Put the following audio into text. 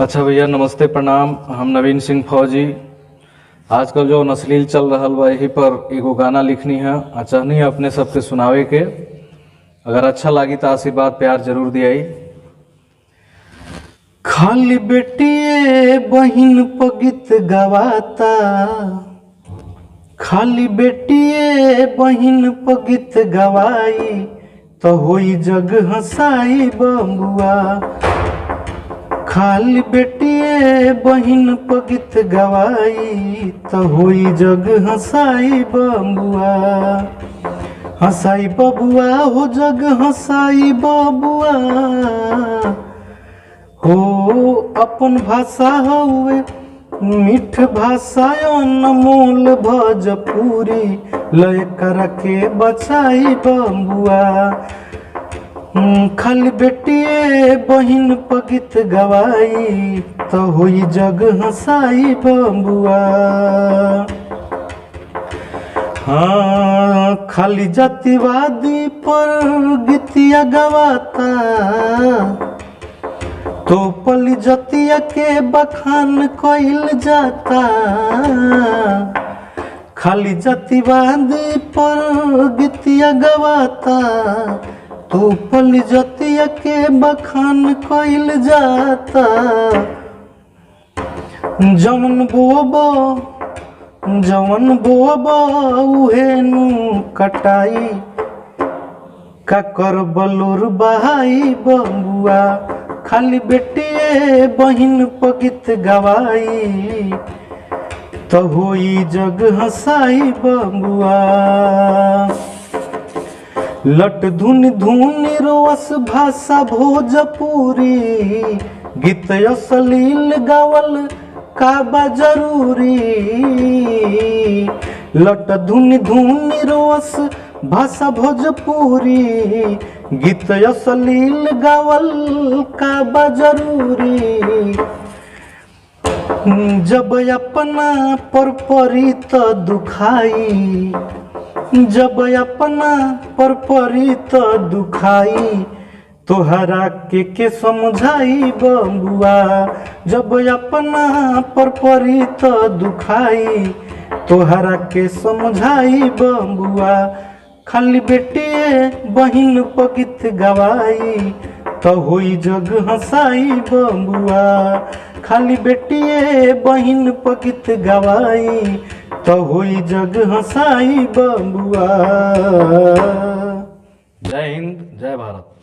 अच्छा भैया नमस्ते प्रणाम। हम नवीन सिंह फौजी। आजकल जो अश्लील चल रहा बा यही पर एगो गाना लिखनी है चाहनी है अपने सबके सुनावे के। अगर अच्छा लगी तो आशीर्वाद प्यार जरूर दियाई। खाली बेटिए बहिन पगित गवाता, खाली बेटिए बहिन पगित गवाई तो होई जग हंसाई बबुआ। खाली बेटिए बहिन पगित गवाई तो होई जग हंसाई बबुआ। हंसाई बबुआ हो जग हंसाई बबुआ हो। अपन भाषा हुए मीठ भाषा अनमोल भोजपुरी लय करके बचाई बबुआ। खाली बेटिए बहिन पगित गवाई तो होई जग हंसाई बबुआ। हाँ खाली जातिवादी पर गीतिया गवाता तो पली जतिया के बखान कइल जाता। खाली जातिवादी पर गीतिया गवाता तो पली जतिया के बखान कइल जाता। जमन बोबो उहे नु कटाई काकर बलूर बहाई बबुआ। खाली बेटिए बहिन पगित गवाई तो होई जग हंसाई बबुआ। लट धुन धुनी रोस भाषा भोजपुरी गीत अश्लील गावल काबा जरूरी। लट धुन धुनी रोस भाषा भोजपुरी गीत अश्लील गावल काबा जरूरी। जब अपना पर परी तो दुखाई, जब अपना पर परी तो दुखाई तोहरा के समझाई बबुआ। जब अपना पर परी तो दुखाई तोहरा के समझाई बबुआ। खाली बेटिए बहिन पगित गवाई तो होई जग हंसाई बबुआ। खाली बेटिए बहिन पगित गवाई तो होई जग हंसाई बबुआ। जय हिंद जय भारत।